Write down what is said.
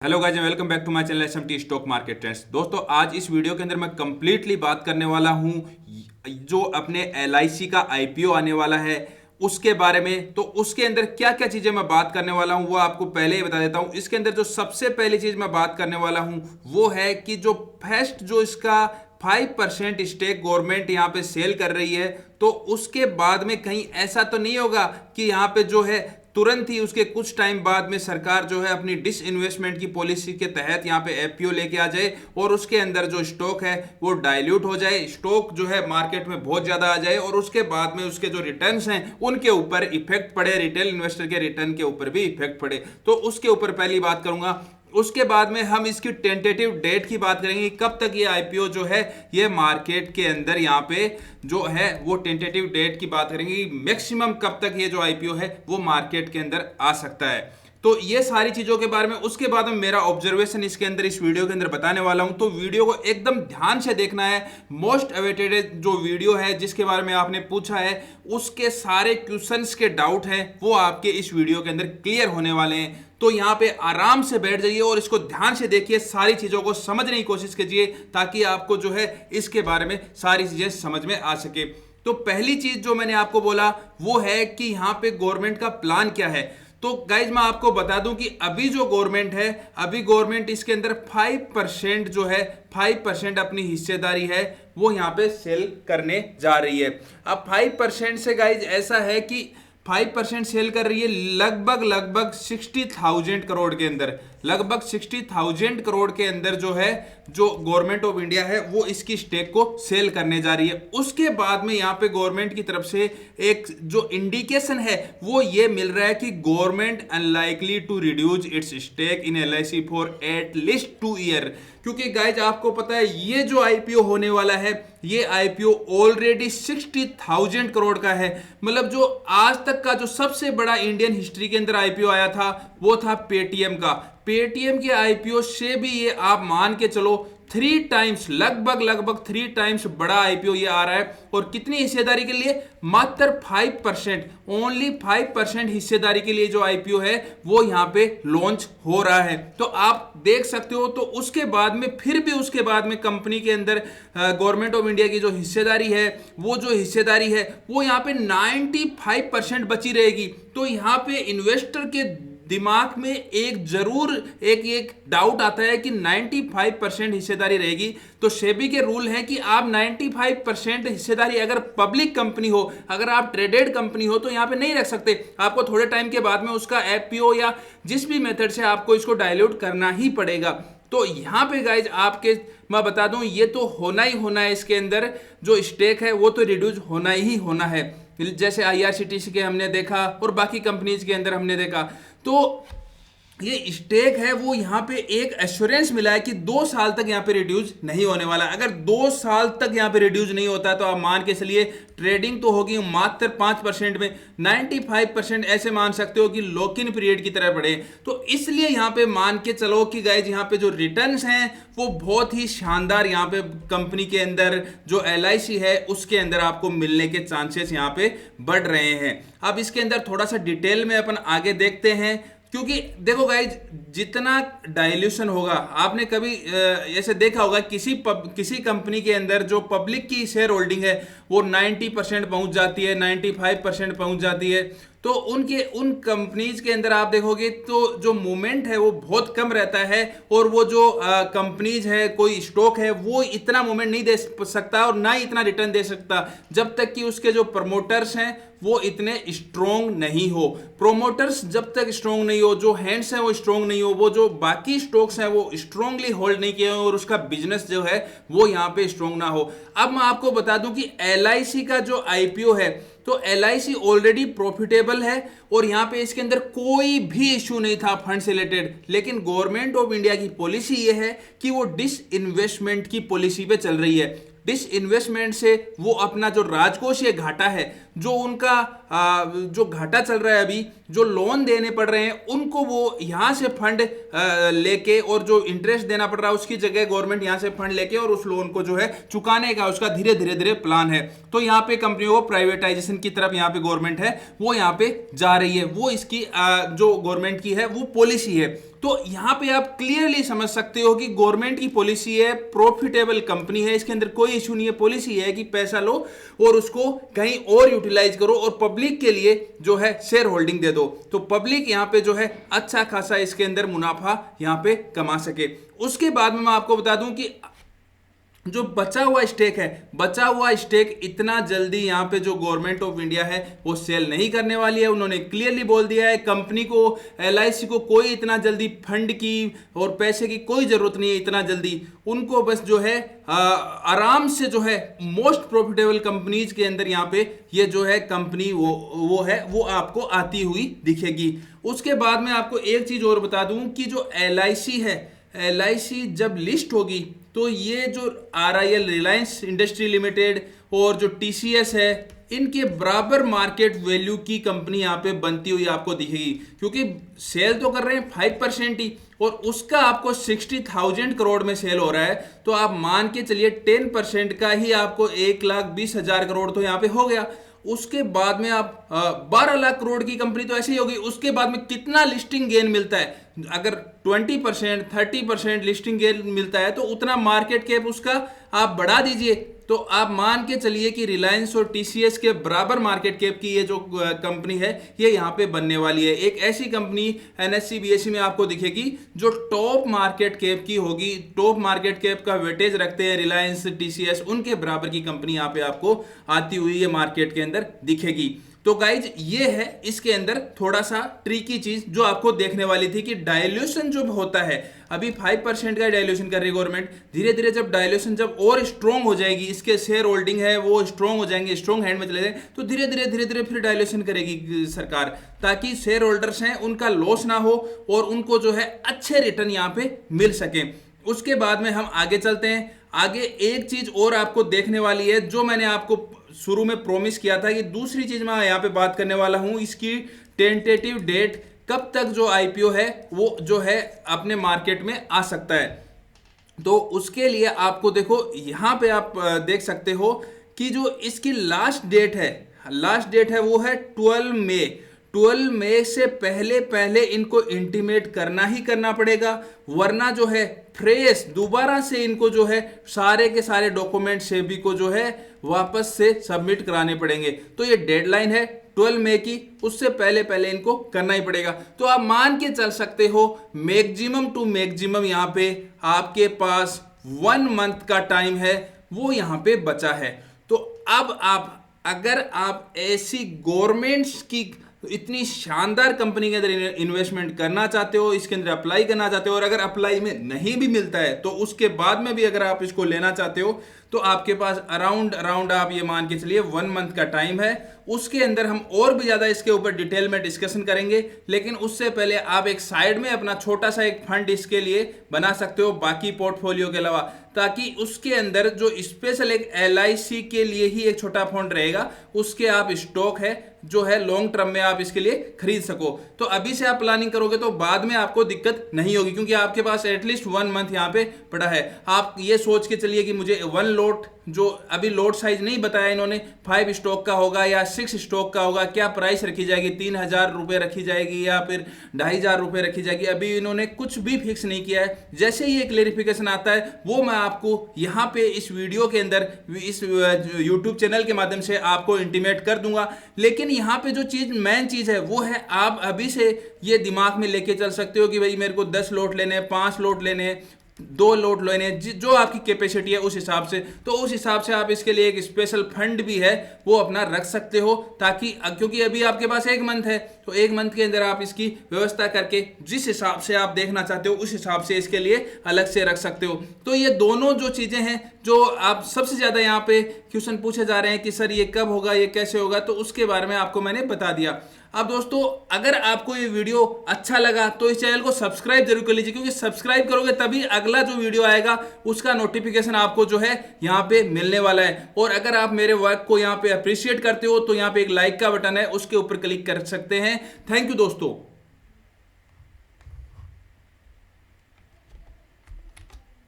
Hello guys, welcome back to my channel SMT stock market trends. दोस्तों, आज इस video के अंदर मैं कंप्लीटली बात करने वाला हूं जो अपने एलआईसी का आईपीओ आने वाला है उसके बारे में। तो उसके अंदर क्या क्या चीजें मैं बात करने वाला हूं वो आपको पहले ही बता देता हूं। इसके अंदर जो सबसे पहली चीज मैं बात करने वाला हूं वो है कि जो फर्स्ट जो इसका 5% स्टेक गवर्नमेंट यहाँ पे सेल कर रही है, तो उसके बाद में कहीं ऐसा तो नहीं होगा कि यहाँ पे जो है तुरंत ही उसके कुछ टाइम बाद में सरकार जो है अपनी डिस इन्वेस्टमेंट की पॉलिसी के तहत यहाँ पे एफपीओ लेके आ जाए और उसके अंदर जो स्टॉक है वो डाइल्यूट हो जाए, स्टॉक जो है मार्केट में बहुत ज्यादा आ जाए और उसके बाद में उसके जो रिटर्न्स हैं उनके ऊपर इफेक्ट पड़े, रिटेल इन्वेस्टर के रिटर्न के ऊपर भी इफेक्ट पड़े। तो उसके ऊपर पहली बात करूंगा। उसके बाद में हम इसकी टेंटेटिव डेट की बात करेंगे, कब तक ये आईपीओ जो है ये मार्केट के अंदर यहाँ पे जो है वो टेंटेटिव डेट की बात करेंगे, मैक्सिमम कब तक ये जो आईपीओ है वो मार्केट के अंदर आ सकता है। तो ये सारी चीजों के बारे में उसके बाद में मेरा ऑब्जर्वेशन इसके अंदर इस वीडियो के अंदर बताने वाला हूं। तो वीडियो को एकदम ध्यान से देखना है। मोस्ट अवेटेड जो वीडियो है जिसके बारे में आपने पूछा है उसके सारे क्वेश्चंस के डाउट हैं वो आपके इस वीडियो के अंदर क्लियर होने वाले हैं। तो यहाँ पे आराम से बैठ जाइए और इसको ध्यान से देखिए, सारी चीजों को समझने की कोशिश कीजिए ताकि आपको जो है इसके बारे में सारी चीजें समझ में आ सके। तो पहली चीज जो मैंने आपको बोला वो है कि यहाँ पे गवर्नमेंट का प्लान क्या है। तो गाइज मैं आपको बता दूं कि अभी जो गवर्नमेंट है, अभी गवर्नमेंट इसके अंदर 5% जो है 5% अपनी हिस्सेदारी है वो यहाँ पे सेल करने जा रही है। अब 5% से गाइज ऐसा है कि 5% सेल कर रही है लगभग 60,000 करोड़ के अंदर, लगभग 60,000 करोड़ के अंदर जो है जो गवर्नमेंट ऑफ इंडिया है वो इसकी स्टेक को सेल करने जा रही है। उसके बाद में यहाँ पे गवर्नमेंट की तरफ से एक जो इंडिकेशन है वो ये मिल रहा है कि government unlikely to reduce its stake in LIC for at least 2 year. क्योंकि गाइज आपको पता है ये जो आईपीओ होने वाला है ये आईपीओ ऑलरेडी 60,000 करोड़ का है। मतलब जो आज तक का जो सबसे बड़ा इंडियन हिस्ट्री के अंदर आईपीओ आया था वो था पेटीएम का। पेटीएम के आईपीओ से भी ये आप मान के चलो 3 टाइम्स, लगभग 3 टाइम्स बड़ा आईपीओ ये आ रहा है। और कितनी हिस्सेदारी के लिए? मात्र 5%, ओनली 5% हिस्सेदारी के लिए जो आईपीओ है वो यहाँ पे लॉन्च हो रहा है। तो आप देख सकते हो। तो उसके बाद में फिर भी उसके बाद में कंपनी के अंदर गवर्नमेंट ऑफ इंडिया की जो हिस्सेदारी है वो यहाँ पे 95% बची रहेगी। तो यहाँ पे इन्वेस्टर के दिमाग में एक जरूर एक डाउट आता है कि 95% हिस्सेदारी रहेगी। तो सेबी के रूल है कि आप 95% हिस्सेदारी अगर पब्लिक कंपनी हो, अगर आप ट्रेडेड कंपनी हो तो यहाँ पे नहीं रख सकते। आपको थोड़े टाइम के बाद में उसका एफपीओ या जिस भी मेथड से आपको इसको डाइल्यूट करना ही पड़ेगा। तो यहाँ पे गाइज आपके मैं बता दूं ये तो होना ही होना है, इसके अंदर जो स्टेक है वो तो रिड्यूस होना ही होना है। जैसे आईआरसीटीसी के हमने देखा और बाकी कंपनीज के अंदर हमने देखा। तो ये स्टेक है वो यहाँ पे एक एश्योरेंस मिला है कि 2 साल तक यहाँ पे रिड्यूस नहीं होने वाला। अगर 2 साल तक यहाँ पे रिड्यूस नहीं होता है तो आप मान के चलिए ट्रेडिंग तो होगी मात्र 5% में, 95% ऐसे मान सकते हो कि लॉक इन पीरियड की तरह बढ़े। तो इसलिए यहाँ पे मान के चलो कि गाइज यहाँ पे जो रिटर्न्स हैं वो बहुत ही शानदार यहाँ पे कंपनी के अंदर जो एलआईसी है उसके अंदर आपको मिलने के चांसेस यहाँ पे बढ़ रहे हैं। अब इसके अंदर थोड़ा सा डिटेल में अपन आगे देखते हैं, क्योंकि देखो गाइज जितना डाइल्यूशन होगा, आपने कभी ऐसे देखा होगा किसी कंपनी के अंदर जो पब्लिक की शेयर होल्डिंग है वो 90% पहुंच जाती है, 95% पहुंच जाती है। तो उन कंपनीज के अंदर आप देखोगे तो जो मूवमेंट है वो बहुत कम रहता है और वो जो कंपनीज है, कोई स्टॉक है वो इतना मूवमेंट नहीं दे सकता और ना ही इतना रिटर्न दे सकता जब तक कि उसके जो प्रमोटर्स हैं वो इतने स्ट्रॉन्ग नहीं हो। प्रोमोटर्स जब तक स्ट्रॉन्ग नहीं हो, जो हैंड्स हैं वो स्ट्रॉन्ग नहीं हो, वो जो बाकी स्टॉक्स हैं वो स्ट्रॉन्गली होल्ड नहीं किए हो और उसका बिजनेस जो है वो यहाँ पे स्ट्रॉन्ग ना हो। अब मैं आपको बता दूं कि एलआईसी का जो आईपीओ है तो एलआईसी ऑलरेडी प्रॉफिटेबल है और यहाँ पे इसके अंदर कोई भी इश्यू नहीं था फंड से रिलेटेड। लेकिन गवर्नमेंट ऑफ इंडिया की पॉलिसी ये है कि वो डिस इन्वेस्टमेंट की पॉलिसी पे चल रही है। डिस इन्वेस्टमेंट से वो अपना जो राजकोषीय घाटा है जो उनका जो घाटा चल रहा है अभी, जो लोन देने पड़ रहे हैं उनको वो यहाँ से फंड लेके, और जो इंटरेस्ट देना पड़ रहा है उसकी जगह गवर्नमेंट यहाँ से फंड लेके और उस लोन को जो है चुकाने का उसका धीरे धीरे धीरे प्लान है। तो यहाँ पे कंपनियों को प्राइवेटाइजेशन की तरफ यहाँ पे गवर्नमेंट है वो यहाँ पे जा रही है, वो इसकी जो गवर्नमेंट की है वो पॉलिसी है। तो यहां पे आप क्लियरली समझ सकते हो कि गवर्नमेंट की पॉलिसी है, प्रॉफिटेबल कंपनी है, इसके अंदर कोई इशू नहीं है। पॉलिसी है कि पैसा लो और उसको कहीं और यूटिलाइज करो और पब्लिक के लिए जो है शेयर होल्डिंग दे दो, तो पब्लिक यहां पे जो है अच्छा खासा इसके अंदर मुनाफा यहां पे कमा सके। उसके बाद में मैं आपको बता दूं कि जो बचा हुआ स्टेक है, बचा हुआ स्टेक इतना जल्दी यहाँ पे जो गवर्नमेंट ऑफ इंडिया है वो सेल नहीं करने वाली है। उन्होंने क्लियरली बोल दिया है कंपनी को, LIC को कोई इतना जल्दी फंड की और पैसे की कोई जरूरत नहीं है इतना जल्दी। उनको बस जो है आराम से जो है मोस्ट प्रॉफिटेबल कंपनीज के अंदर यहाँ पे ये जो है कंपनी वो आपको आती हुई दिखेगी। उसके बाद में आपको एक चीज और बता दूं कि जो LIC है, LIC जब लिस्ट होगी तो ये जो RIL रिलायंस इंडस्ट्री लिमिटेड और जो TCS है इनके बराबर मार्केट वैल्यू की कंपनी यहाँ पे बनती हुई आपको दिखेगी, क्योंकि सेल तो कर रहे हैं 5% ही और उसका आपको 60,000 करोड़ में सेल हो रहा है। तो आप मान के चलिए 10% का ही आपको 1,20,000 करोड़ तो यहाँ पे हो गया। उसके बाद में आप 12 लाख करोड़ की कंपनी तो ऐसे ही होगी। उसके बाद में कितना लिस्टिंग गेन मिलता है, अगर 20% 30% लिस्टिंग गेन मिलता है तो उतना मार्केट कैप उसका आप बढ़ा दीजिए, तो आप मान के चलिए कि रिलायंस और TCS के बराबर मार्केट कैप की ये जो कंपनी है ये यहाँ पे बनने वाली है। एक ऐसी कंपनी NSE BSE में आपको दिखेगी जो टॉप मार्केट कैप की होगी, टॉप मार्केट कैप का वेटेज रखते हैं रिलायंस TCS, उनके बराबर की कंपनी यहाँ पे आपको आती हुई ये मार्केट के अंदर दिखेगी। तो गाइज ये है इसके अंदर थोड़ा सा ट्रिकी चीज जो आपको देखने वाली थी कि डायल्यूशन जो होता है, अभी 5% का डायल्यूशन कर रही है गवर्नमेंट, धीरे धीरे जब डायल्यूशन जब और स्ट्रॉन्ग हो जाएगी, इसके शेयर होल्डिंग है वो स्ट्रॉन्ग हो जाएंगे, स्ट्रॉन्ग हैंड में चले जाए, तो धीरे धीरे फिर डायल्यूशन करेगी सरकार, ताकि शेयर होल्डर्स हैं उनका लॉस ना हो और उनको जो है अच्छे रिटर्न यहाँ पे मिल सके। उसके बाद में हम आगे चलते हैं। आगे एक चीज और आपको देखने वाली है जो मैंने आपको शुरू में प्रॉमिस किया था कि दूसरी चीज मैं यहाँ पे बात करने वाला हूं, इसकी टेंटेटिव डेट, कब तक जो IPO है वो जो है अपने मार्केट में आ सकता है। तो उसके लिए आपको देखो यहां पे आप देख सकते हो कि जो इसकी लास्ट डेट है वो है 12 मई। 12 मई से पहले इनको इंटीमेट करना ही करना पड़ेगा, वरना जो है फ्रेश दोबारा से इनको जो है सारे के सारे डॉक्यूमेंट सेबी को जो है वापस से सबमिट कराने पड़ेंगे। तो ये डेडलाइन है 12 मई की, उससे पहले इनको करना ही पड़ेगा। तो आप मान के चल सकते हो मैक्सिमम टू मैक्सिमम यहाँ पे आपके पास 1 मंथ का टाइम है वो यहाँ पे बचा है। तो अब अगर आप ऐसी गवर्नमेंट्स की इतनी शानदार कंपनी के अंदर इन्वेस्टमेंट करना चाहते हो, इसके अंदर अप्लाई करना चाहते हो, और अगर अप्लाई में नहीं भी मिलता है तो उसके बाद में भी अगर आप इसको लेना चाहते हो तो आपके पास अराउंड आप ये मान के चलिए 1 मंथ का टाइम है। उसके अंदर हम और भी ज्यादा इसके ऊपर डिटेल में डिस्कशन करेंगे, लेकिन उससे पहले आप एक साइड में अपना छोटा सा एक फंड इसके लिए बना सकते हो बाकी पोर्टफोलियो के अलावा, ताकि उसके अंदर जो स्पेशल एक LIC के लिए ही एक छोटा फंड रहेगा, उसके आप स्टॉक है जो है लॉन्ग टर्म में आप इसके लिए खरीद सको। तो अभी से आप प्लानिंग करोगे तो बाद में आपको दिक्कत नहीं होगी, क्योंकि आपके पास एटलीस्ट 1 मंथ यहाँ पे पड़ा है। आप ये सोच के चलिए कि मुझे 1 लोट, जो अभी लोट साइज नहीं बताया इन्होंने, 5 स्टॉक का होगा या 6 स्टॉक का होगा, क्या प्राइस रखी जाएगी, 3,000 रुपए रखी जाएगी या फिर 2,500 रुपए रखी जाएगी, अभी इन्होंने कुछ भी फिक्स नहीं किया है। जैसे ही ये क्लेरिफिकेशन आता है वो मैं आपको यहाँ पे इस वीडियो के अंदर इस यूट्यूब चैनल के माध्यम से आपको इंटीमेट कर दूंगा। लेकिन यहाँ पे जो चीज मेन चीज है वो है, आप अभी से ये दिमाग में लेके चल सकते हो कि भाई मेरे को 10 लोट लेने हैं, 5 लोट लेने हैं, 2 लोट लेने, जो आपकी कैपेसिटी है उस हिसाब से। तो उस हिसाब से आप इसके लिए एक स्पेशल फंड भी है वो अपना रख सकते हो, ताकि क्योंकि अभी आपके पास 1 मंथ है, तो 1 मंथ के अंदर आप इसकी व्यवस्था करके जिस हिसाब से आप देखना चाहते हो उस हिसाब से इसके लिए अलग से रख सकते हो। तो ये दोनों जो चीजें हैं जो आप सबसे ज्यादा यहाँ पे क्वेश्चन पूछे जा रहे हैं कि सर ये कब होगा, ये कैसे होगा, तो उसके बारे में आपको मैंने बता दिया। अब दोस्तों अगर आपको ये वीडियो अच्छा लगा तो इस चैनल को सब्सक्राइब जरूर कर लीजिए, क्योंकि सब्सक्राइब करोगे तभी अगला जो वीडियो आएगा उसका नोटिफिकेशन आपको जो है यहाँ पे मिलने वाला है। और अगर आप मेरे वर्क को यहाँ पे अप्रिशिएट करते हो तो यहाँ पे एक लाइक का बटन है, उसके ऊपर क्लिक कर सकते हैं। थैंक यू दोस्तों।